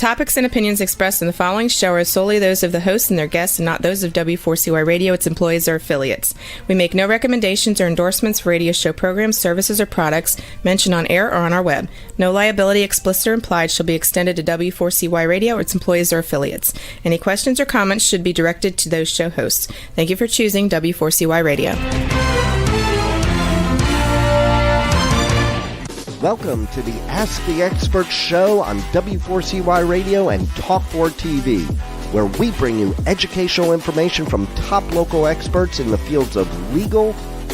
topics and opinions expressed in the following show are solely those of the host and their guests and not those of W4CY Radio, its employees, or affiliates. We make no recommendations or endorsements for radio show programs, services, or products mentioned on air or on our web. No liability, explicit or implied, shall be extended to W4CY Radio or its employees or affiliates. Any questions or comments should be directed to those show hosts. Thank you for choosing W4CY Radio. Welcome to the Ask the Expert show on W4CY Radio and Talk4 TV, where we bring you educational information from top local experts in the fields of legal,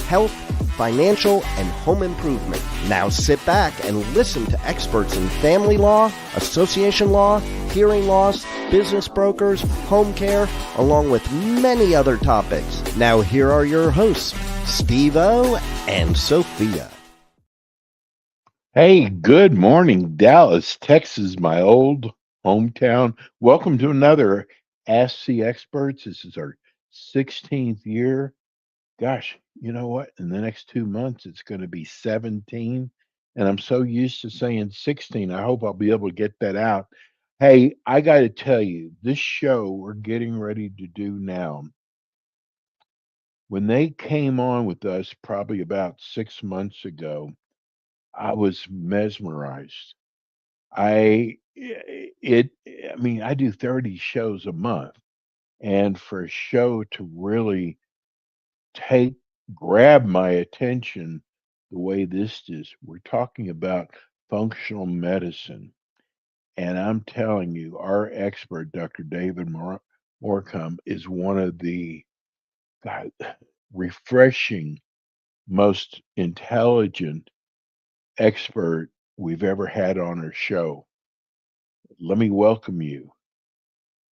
health, financial, and home improvement. Now sit back and listen to experts in family law, association law, hearing loss, business brokers, home care, along with many other topics. Now here are your hosts, Steve-O and Sophia. Hey, good morning, Dallas, Texas, my old hometown. Welcome to another Ask the Experts. This is our 16th year. Gosh, you know what? In the next 2 months, it's going to be 17. And I'm so used to saying 16. I hope I'll be able to get that out. Hey, I got to tell you, this show we're getting ready to do now, when they came on with us probably about 6 months ago, I was mesmerized. I do 30 shows a month, and for a show to really grab my attention the way this is, we're talking about functional medicine. And I'm telling you, our expert, Dr. David Morcom, is one of the refreshing, most intelligent expert we've ever had on our show. Let me welcome you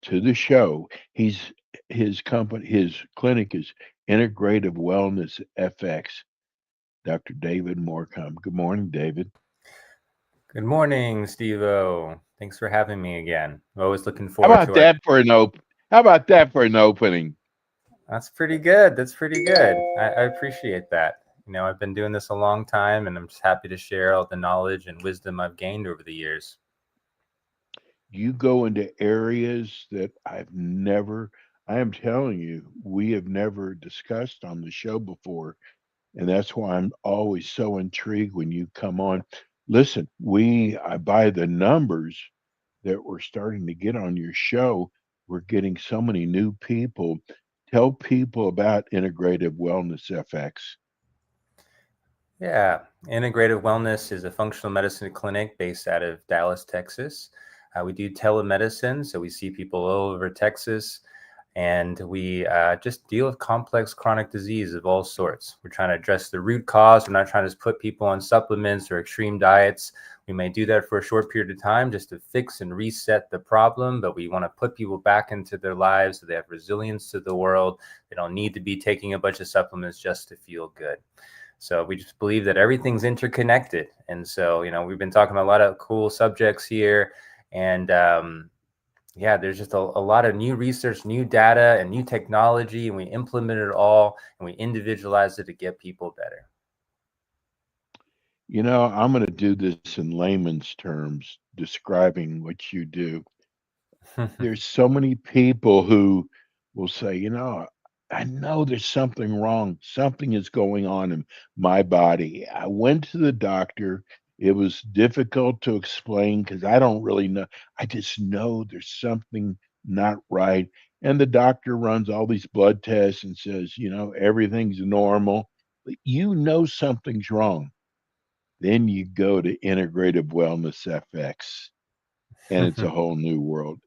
to the show. His clinic is Integrative Wellness FX. Dr. David Morcom. Good morning, David. Good morning, Steve-O. Thanks for having me again. I'm always looking How about that for an opening? That's pretty good. I appreciate that. You know, I've been doing this a long time, and I'm just happy to share all the knowledge and wisdom I've gained over the years. You go into areas that I am telling you, we have never discussed on the show before. And that's why I'm always so intrigued when you come on. Listen, I buy the numbers that we're starting to get on your show. We're getting so many new people. Tell people about Integrative Wellness FX. Yeah, Integrative Wellness is a functional medicine clinic based out of Dallas, Texas. We do telemedicine, so we see people all over Texas, and we just deal with complex chronic disease of all sorts. We're trying to address the root cause. We're not trying to just put people on supplements or extreme diets. We may do that for a short period of time just to fix and reset the problem, but we want to put people back into their lives so they have resilience to the world. They don't need to be taking a bunch of supplements just to feel good. So we just believe that everything's interconnected. And so, you know, we've been talking about a lot of cool subjects here. And there's just a lot of new research, new data, and new technology. And we implement it all and we individualize it to get people better. You know, I'm going to do this in layman's terms, describing what you do. There's so many people who will say, you know, I know there's something wrong. Something is going on in my body. I went to the doctor. It was difficult to explain because I don't really know. I just know there's something not right. And the doctor runs all these blood tests and says, you know, everything's normal. But you know something's wrong. Then you go to Integrative Wellness FX. And it's a whole new world.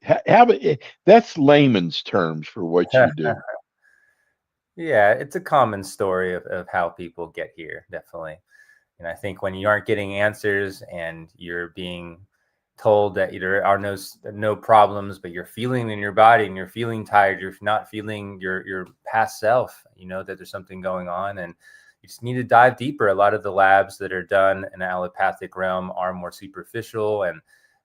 That's layman's terms for what you do. Yeah, it's a common story of how people get here, definitely. And I think when you aren't getting answers and you're being told that there are no problems, but you're feeling in your body and you're feeling tired, you're not feeling your past self, you know that there's something going on, and you just need to dive deeper. A lot of the labs that are done in the allopathic realm are more superficial, and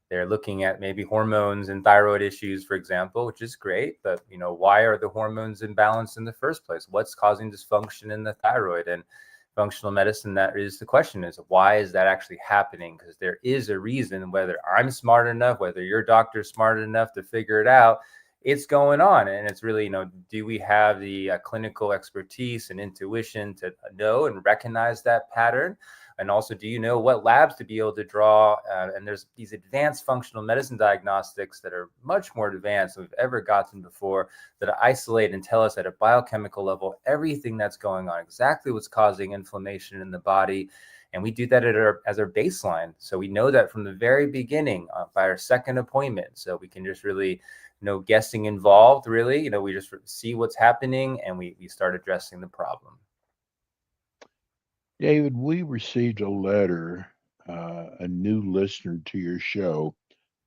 they're looking at maybe hormones and thyroid issues, for example, which is great. But, you know, why are the hormones imbalanced in the first place? What's causing dysfunction in the thyroid? And functional medicine, that is the question, is why is that actually happening? Because there is a reason, whether I'm smart enough, whether your doctor's smart enough to figure it out, it's going on. And it's really, do we have the clinical expertise and intuition to know and recognize that pattern? And also, do you know what labs to be able to draw? And there's these advanced functional medicine diagnostics that are much more advanced than we've ever gotten before, that isolate and tell us at a biochemical level everything that's going on, exactly what's causing inflammation in the body. And we do that as our baseline. So we know that from the very beginning by our second appointment. So we can just really, no guessing involved, really. We just see what's happening and we start addressing the problem. David, we received a letter, a new listener to your show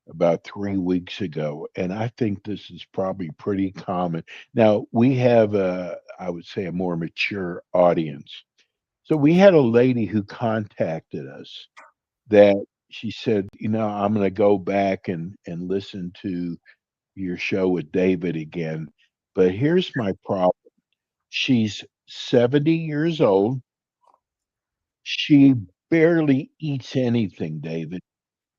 about 3 weeks ago, and I think this is probably pretty common. Now, we have I would say, a more mature audience. So we had a lady who contacted us that she said, I'm going to go back and listen to your show with David again. But here's my problem. She's 70 years old. She barely eats anything, David.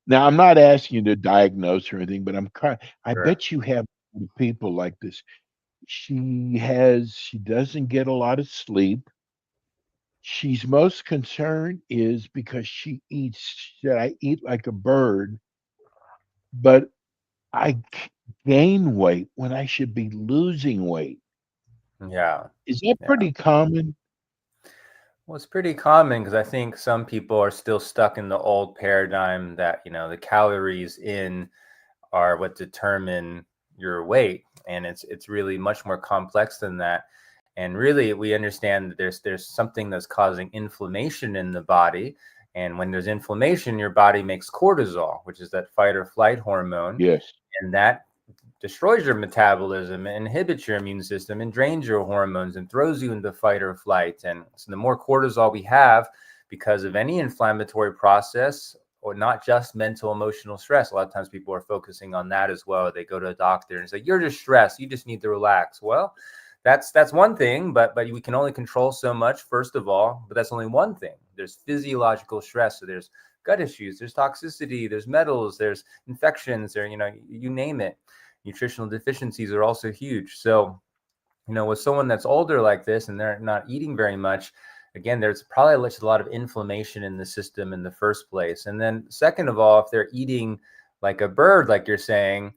Now, I'm not asking you to diagnose or anything, but I Sure. bet you have people like this. She doesn't get a lot of sleep. She's most concerned is because said, I eat like a bird, but gain weight when I should be losing weight. Yeah. Is that pretty common? Well, it's pretty common because I think some people are still stuck in the old paradigm that, the calories in are what determine your weight. And it's really much more complex than that. And really, we understand that there's something that's causing inflammation in the body. And when there's inflammation, your body makes cortisol, which is that fight or flight hormone. Yes. And that destroys your metabolism, inhibits your immune system, and drains your hormones and throws you into fight or flight. And so the more cortisol we have because of any inflammatory process, or not just mental, emotional stress. A lot of times people are focusing on that as well. They go to a doctor and say, you're just stressed. You just need to relax. Well, that's one thing, but we can only control so much, first of all, but that's only one thing. There's physiological stress. So there's gut issues, there's toxicity, there's metals, there's infections, or, you name it. Nutritional deficiencies are also huge. So, with someone that's older like this and they're not eating very much, again, there's probably a lot of inflammation in the system in the first place. And then second of all, if they're eating like a bird, like you're saying,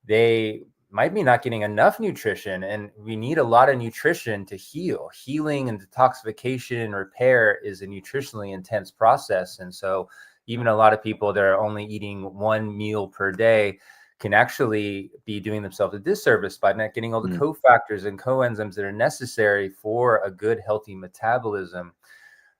they might be not getting enough nutrition. And we need a lot of nutrition to heal. Healing and detoxification and repair is a nutritionally intense process. And so even a lot of people that are only eating one meal per day can actually be doing themselves a disservice by not getting all the cofactors and coenzymes that are necessary for a good, healthy metabolism.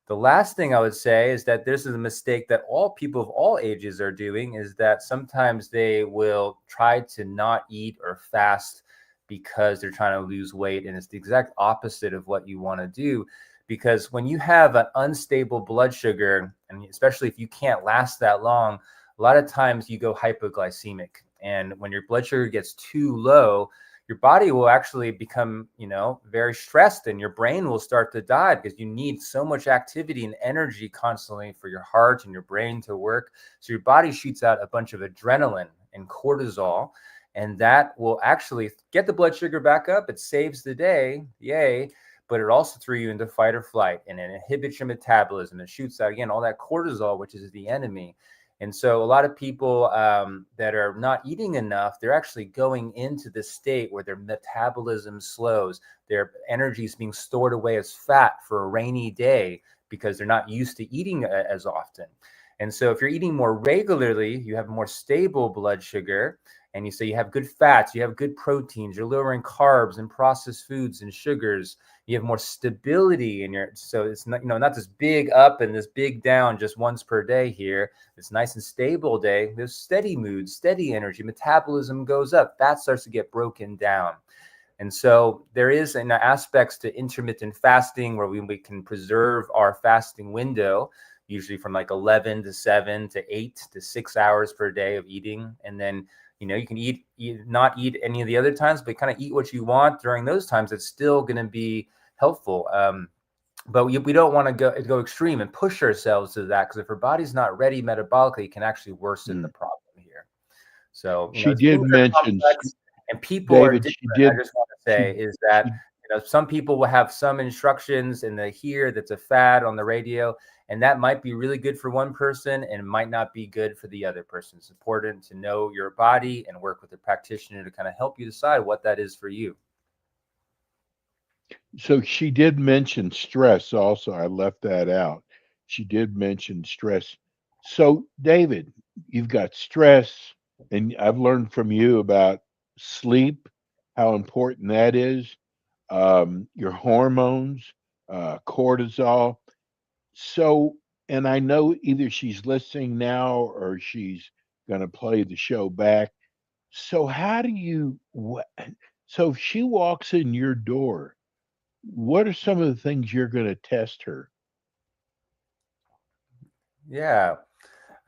The last thing I would say is that this is a mistake that all people of all ages are doing, is that sometimes they will try to not eat or fast because they're trying to lose weight. And it's the exact opposite of what you want to do. Because when you have an unstable blood sugar, and especially if you can't last that long, a lot of times you go hypoglycemic. And when your blood sugar gets too low, your body will actually become, very stressed, and your brain will start to die because you need so much activity and energy constantly for your heart and your brain to work. So your body shoots out a bunch of adrenaline and cortisol, and that will actually get the blood sugar back up. It saves the day. Yay. But it also threw you into fight or flight, and it inhibits your metabolism. It shoots out, again, all that cortisol, which is the enemy. And so a lot of people that are not eating enough, they're actually going into this state where their metabolism slows. Their energy is being stored away as fat for a rainy day because they're not used to eating as often. And so if you're eating more regularly, you have more stable blood sugar. And you have good fats, you have good proteins, you're lowering carbs and processed foods and sugars. You have more stability in so it's not, not this big up and this big down just once per day here. It's nice and stable day. There's steady mood, steady energy, metabolism goes up. That starts to get broken down. And so there is aspects to intermittent fasting where we can preserve our fasting window, usually from like 11 to 7 to 8 to 6 hours per day of eating. And then you can not eat any of the other times, but kind of eat what you want during those times. It's still going to be helpful. But we don't want to go extreme and push ourselves to that, because if our body's not ready metabolically, it can actually worsen the Mm. problem here. So, She did foods are mention, complex and people are David, she different. I did, just want to she, say is that, she, some people will have some instructions and they hear that's a fad on the radio, and that might be really good for one person and it might not be good for the other person. It's important to know your body and work with a practitioner to kind of help you decide what that is for you. so she did mention stress also. I left that out. She did mention stress. So, David, you've got stress, and I've learned from you about sleep, how important that is, your hormones, cortisol. So, and I know either she's listening now or she's going to play the show back. So, how do you, so if she walks in your door, what are some of the things you're going to test her? Yeah.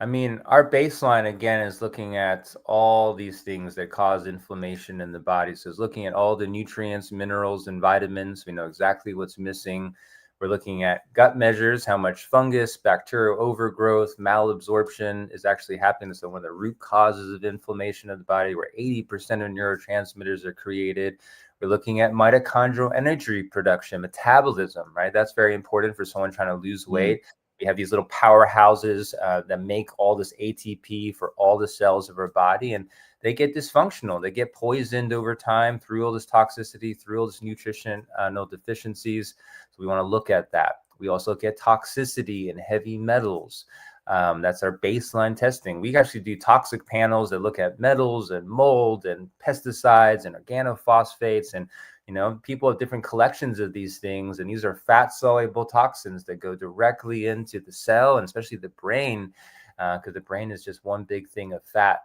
I mean, our baseline again is looking at all these things that cause inflammation in the body. So it's looking at all the nutrients, minerals, and vitamins. We know exactly what's missing. We're looking at gut measures, how much fungus, bacterial overgrowth, malabsorption is actually happening. So one of the root causes of inflammation of the body, where 80% of neurotransmitters are created. We're looking at mitochondrial energy production, metabolism, right? That's very important for someone trying to lose Mm. weight. We have these little powerhouses that make all this ATP for all the cells of our body, and they get dysfunctional. They get poisoned over time through all this toxicity, through all this nutrition, no deficiencies. So we want to look at that. We also look at toxicity and heavy metals. That's our baseline testing. We actually do toxic panels that look at metals and mold and pesticides and organophosphates, and people have different collections of these things, and these are fat soluble toxins that go directly into the cell and especially the brain, because the brain is just one big thing of fat.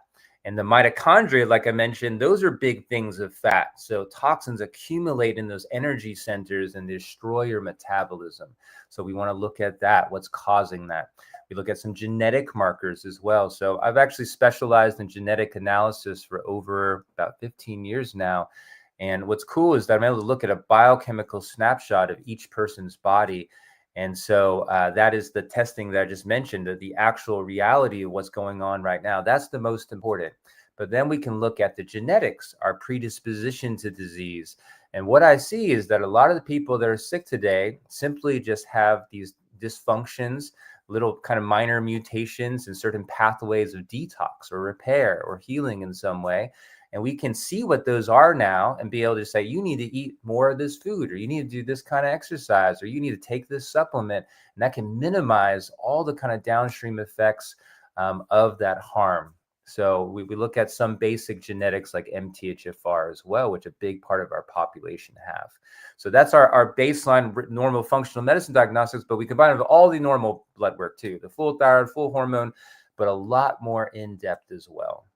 And the mitochondria, like I mentioned, those are big things of fat. So toxins accumulate in those energy centers and destroy your metabolism. So we want to look at that, what's causing that. We look at some genetic markers as well. So I've actually specialized in genetic analysis for over about 15 years now. And what's cool is that I'm able to look at a biochemical snapshot of each person's body. And so that is the testing that I just mentioned, the actual reality of what's going on right now. That's the most important. But then we can look at the genetics, our predisposition to disease. And what I see is that a lot of the people that are sick today simply just have these dysfunctions, little kind of minor mutations in certain pathways of detox or repair or healing in some way. And we can see what those are now and be able to say, you need to eat more of this food, or you need to do this kind of exercise, or you need to take this supplement. And that can minimize all the kind of downstream effects of that harm. So we look at some basic genetics like MTHFR as well, which a big part of our population have. So that's our baseline normal functional medicine diagnostics, but we combine it with all the normal blood work too, the full thyroid, full hormone, but a lot more in depth as well.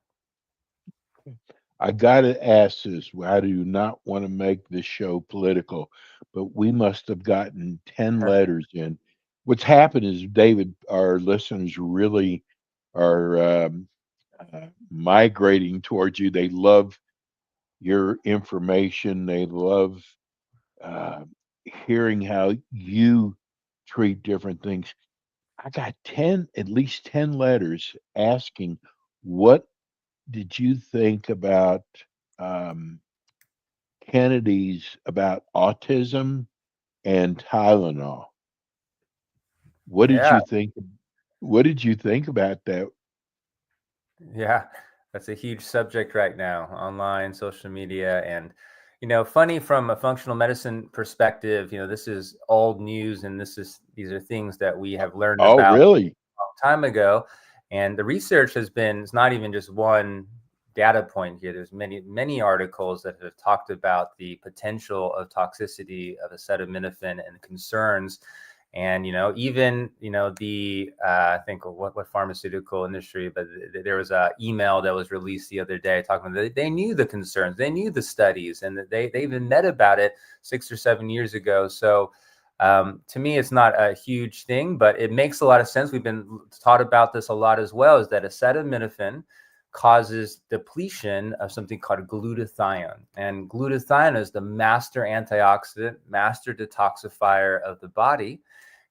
I got to ask this. I do not want to make this show political, but we must have gotten 10 letters in. What's happened is, David, our listeners really are migrating towards you. They love your information. They love uh, hearing how you treat different things. I got 10, at least 10 letters asking, what did you think about um, Kennedy's about autism and Tylenol? What did Yeah. you think? What did you think about that? Yeah, that's a huge subject right now, online, social media. And, funny from a functional medicine perspective, this is old news, and these are things that we have learned Oh, about really? a long time ago. And the research it's not even just one data point here. There's many, many articles that have talked about the potential of toxicity of acetaminophen and concerns. And even the I think what pharmaceutical industry, but there was a email that was released the other day talking about they knew the concerns, they knew the studies, and that they even met about it 6 or 7 years ago. So to me, it's not a huge thing, but it makes a lot of sense. We've been taught about this a lot as well. Is that acetaminophen causes depletion of something called glutathione. And glutathione is the master antioxidant, master detoxifier of the body.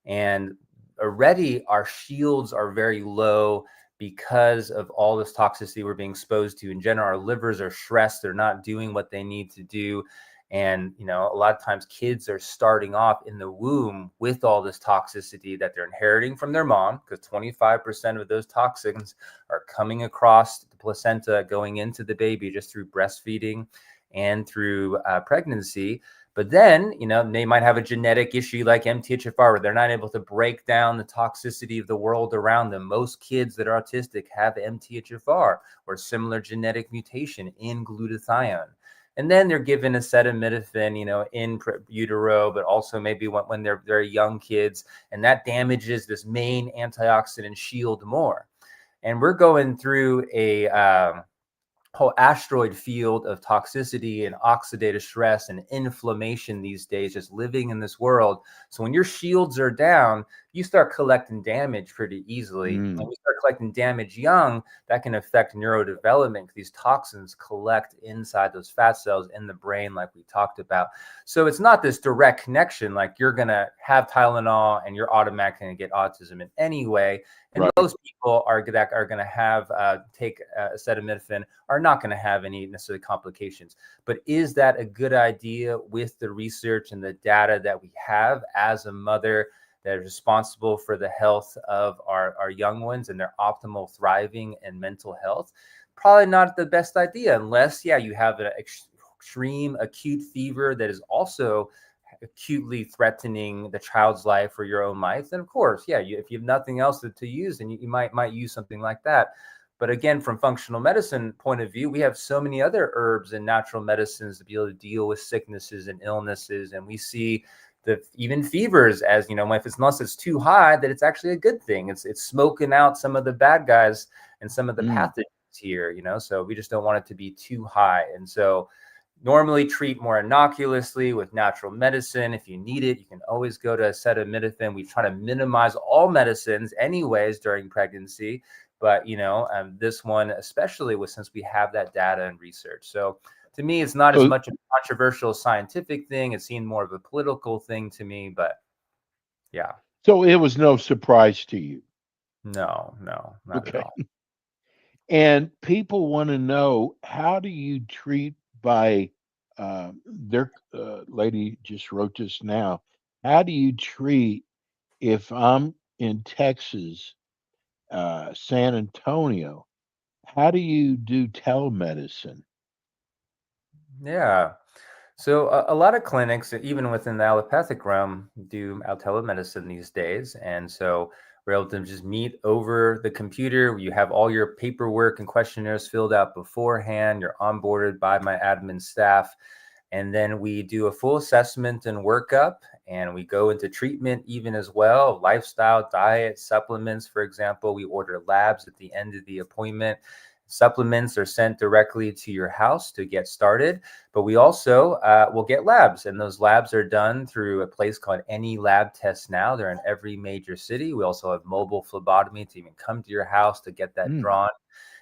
And already our shields are very low because of all this toxicity we're being exposed to. In general, our livers are stressed. They're not doing what they need to do. And, a lot of times kids are starting off in the womb with all this toxicity that they're inheriting from their mom, because 25% of those toxins are coming across the placenta going into the baby just through breastfeeding and through pregnancy. But then, they might have a genetic issue like MTHFR, where they're not able to break down the toxicity of the world around them. Most kids that are autistic have MTHFR or similar genetic mutation in glutathione. And then they're given acetaminophen, in utero, but also maybe when they're very young kids, and that damages this main antioxidant shield more. And we're going through a whole asteroid field of toxicity and oxidative stress and inflammation these days, just living in this world. So when your shields are down, you start collecting damage pretty easily. And we start collecting damage young, that can affect neurodevelopment. These toxins collect inside those fat cells in the brain, like we talked about. So it's not this direct connection, like you're going to have Tylenol and you're automatically going to get autism in any way. And most people that are going to have take acetaminophen are not going to have any necessarily complications. But is that a good idea with the research and the data that we have as a mother that is responsible for the health of our young ones and their optimal thriving and mental health? Probably not the best idea, unless, you have an extreme acute fever that is also acutely threatening the child's life or your own life. Then of course, if you have nothing else to use, then you might use something like that. But again, from functional medicine point of view, we have so many other herbs and natural medicines to be able to deal with sicknesses and illnesses. And we see even fevers as, unless it's too high, that it's actually a good thing. It's smoking out some of the bad guys and some of the pathogens here, so we just don't want it to be too high. And so normally treat more innocuously with natural medicine. If you need it, you can always go to acetaminophen. We try to minimize all medicines anyways during pregnancy, but this one, especially since we have that data and research. So to me, it's not as much a controversial scientific thing. It seemed more of a political thing to me, but yeah. So it was no surprise to you? No, not at all. And people want to know, how do you treat their lady just wrote this now. How do you treat if I'm in Texas, San Antonio? How do you do telemedicine? Yeah. So a lot of clinics, even within the allopathic realm, do telemedicine these days. And so we're able to just meet over the computer. You have all your paperwork and questionnaires filled out beforehand. You're onboarded by my admin staff. And then we do a full assessment and workup, and we go into treatment even as well, lifestyle, diet, supplements. For example, we order labs at the end of the appointment. Supplements are sent directly to your house to get started, but we also will get labs, and those labs are done through a place called Any Lab Test Now. They're in every major city. We also have mobile phlebotomy to even come to your house to get that drawn.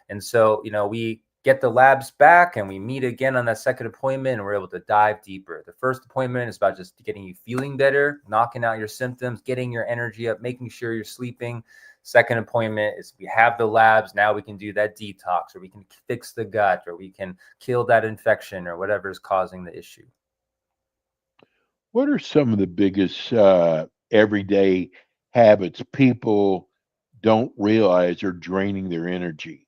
And so, we get the labs back and we meet again on that second appointment, and we're able to dive deeper. The first appointment is about just getting you feeling better, knocking out your symptoms, getting your energy up, making sure you're sleeping. Second appointment is we have the labs. Now we can do that detox, or we can fix the gut, or we can kill that infection or whatever is causing the issue. What are some of the biggest everyday habits people don't realize are draining their energy?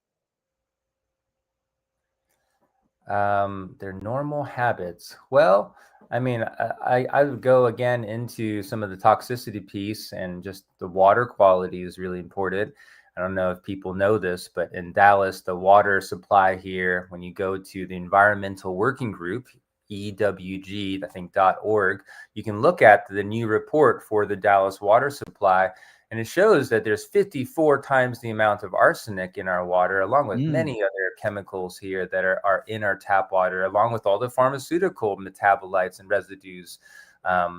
Their normal habits. Well, I mean, I would go again into some of the toxicity piece, and just the water quality is really important. I don't know if people know this, but in Dallas, the water supply here, when you go to the Environmental Working Group, EWG, I think .org, you can look at the new report for the Dallas water supply, and it shows that there's 54 times the amount of arsenic in our water, along with many other chemicals here that are in our tap water, along with all the pharmaceutical metabolites and residues.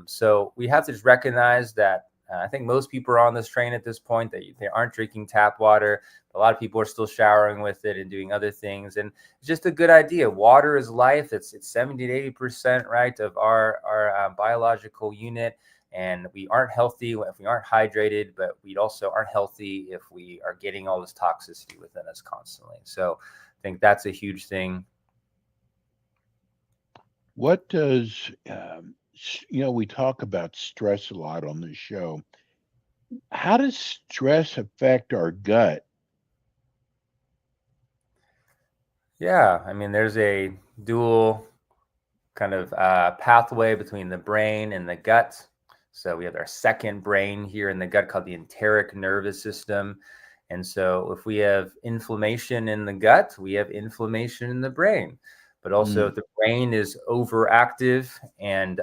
So we have to just recognize that I think most people are on this train at this point. They aren't drinking tap water. A lot of people are still showering with it and doing other things. And it's just a good idea. Water is life. It's 70 to 80%, right, of our biological unit. And we aren't healthy if we aren't hydrated, but we also aren't healthy if we are getting all this toxicity within us constantly. So I think that's a huge thing. What does, we talk about stress a lot on this show. How does stress affect our gut? Yeah, I mean, there's a dual kind of pathway between the brain and the gut. So we have our second brain here in the gut called the enteric nervous system. And so if we have inflammation in the gut, we have inflammation in the brain. But also if the brain is overactive and,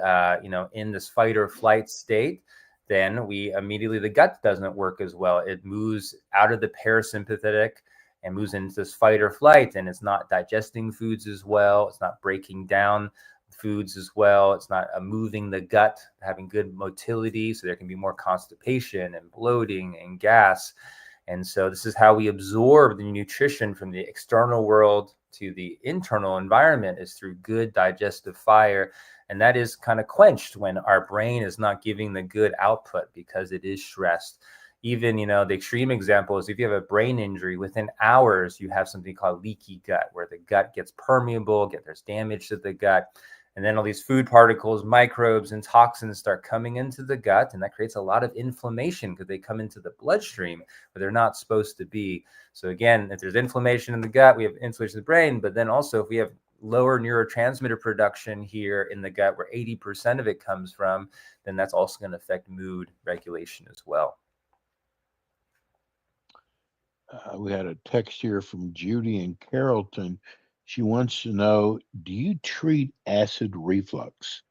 in this fight or flight state, then the gut doesn't work as well. It moves out of the parasympathetic and moves into this fight or flight, and it's not digesting foods as well. It's not breaking down foods as well. It's not moving the gut, having good motility, so there can be more constipation and bloating and gas. And so this is how we absorb the nutrition from the external world to the internal environment, is through good digestive fire. And that is kind of quenched when our brain is not giving the good output because it is stressed. Even, the extreme example is if you have a brain injury, within hours, you have something called leaky gut, where the gut gets permeable, there's damage to the gut. And then all these food particles, microbes, and toxins start coming into the gut. And that creates a lot of inflammation because they come into the bloodstream where they're not supposed to be. So again, if there's inflammation in the gut, we have inflammation in the brain. But then also if we have lower neurotransmitter production here in the gut, where 80% of it comes from, then that's also going to affect mood regulation as well. We had a text here from Judy in Carrollton. She wants to know, do you treat acid reflux?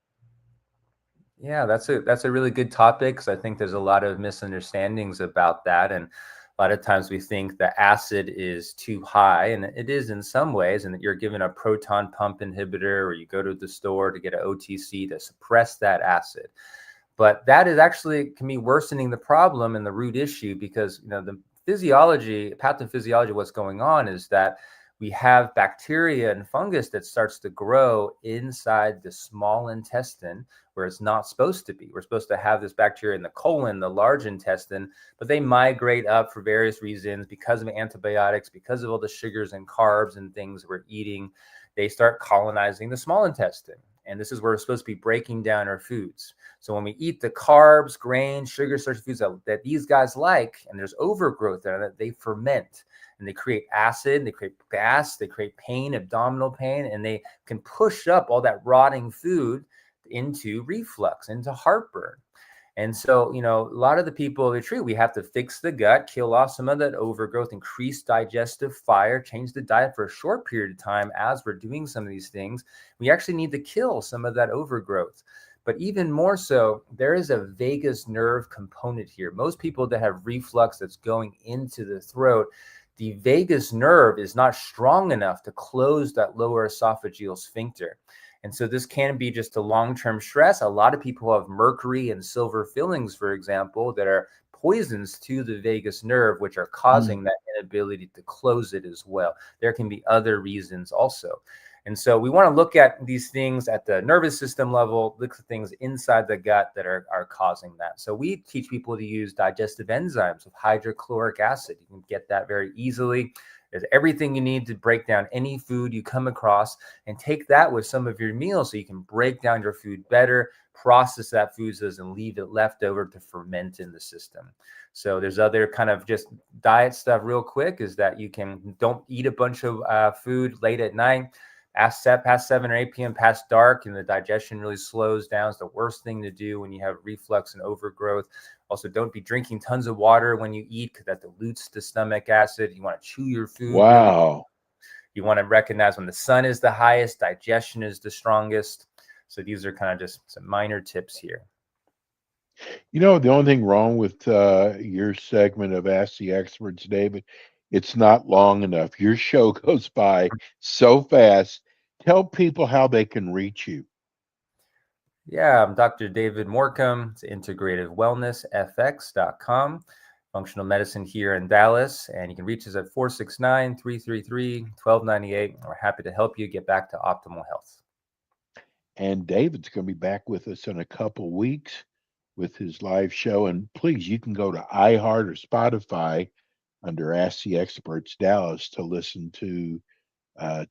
Yeah, that's a really good topic, because I think there's a lot of misunderstandings about that. And a lot of times we think the acid is too high, and it is in some ways, and that you're given a proton pump inhibitor, or you go to the store to get an OTC to suppress that acid. But that is actually can be worsening the problem and the root issue, because the pathophysiology, what's going on is that we have bacteria and fungus that starts to grow inside the small intestine where it's not supposed to be. We're supposed to have this bacteria in the colon, the large intestine, but they migrate up for various reasons, because of antibiotics, because of all the sugars and carbs and things we're eating. They start colonizing the small intestine. And this is where we're supposed to be breaking down our foods. So when we eat the carbs, grains, sugar, starchy foods that these guys like, and there's overgrowth there, they ferment and they create acid, they create gas, they create pain, abdominal pain, and they can push up all that rotting food into reflux, into heartburn. And so, a lot of the people they treat, we have to fix the gut, kill off some of that overgrowth, increase digestive fire, change the diet for a short period of time as we're doing some of these things. We actually need to kill some of that overgrowth. But even more so, there is a vagus nerve component here. Most people that have reflux that's going into the throat, the vagus nerve is not strong enough to close that lower esophageal sphincter. And so this can be just a long-term stress. A lot of people have mercury and silver fillings, for example, that are poisons to the vagus nerve, which are causing that inability to close it as well. There can be other reasons also. And so we want to look at these things at the nervous system level, look at things inside the gut that are causing that. So we teach people to use digestive enzymes with hydrochloric acid. You can get that very easily. There's everything you need to break down any food you come across, and take that with some of your meals so you can break down your food better, process that food so it doesn't leave it left over to ferment in the system. So there's other kind of just diet stuff real quick, is that you don't eat a bunch of food late at night. Past 7 or 8 p.m. past dark, and the digestion really slows down. It's the worst thing to do when you have reflux and overgrowth. Also, don't be drinking tons of water when you eat, because that dilutes the stomach acid. You want to chew your food. Wow. You want to recognize when the sun is the highest, digestion is the strongest. So these are kind of just some minor tips here. The only thing wrong with your segment of Ask the Experts, David, it's not long enough. Your show goes by so fast. Tell people how they can reach you. Yeah, I'm Dr. David Morcom. It's integrativewellnessfx.com. Functional medicine here in Dallas. And you can reach us at 469-333-1298. We're happy to help you get back to optimal health. And David's going to be back with us in a couple weeks with his live show. And please, you can go to iHeart or Spotify under Ask the Experts Dallas to listen to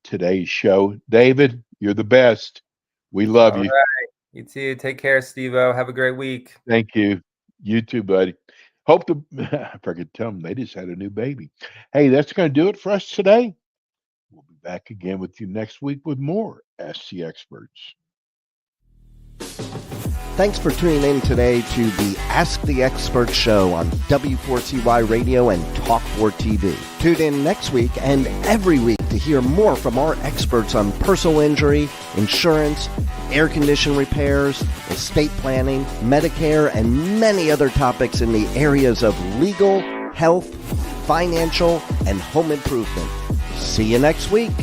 today's show. David, you're the best. We love you. All right. You too. Take care, Steve-O. Have a great week. Thank you. You too, buddy. Hope to, I forgot to tell them they just had a new baby. Hey, that's going to do it for us today. We'll be back again with you next week with more Ask the Experts. Thanks for tuning in today to the Ask the Experts show on W4CY Radio and Talk4 TV. Tune in next week and every week to hear more from our experts on personal injury, insurance, air condition repairs, estate planning, Medicare, and many other topics in the areas of legal, health, financial, and home improvement. See you next week.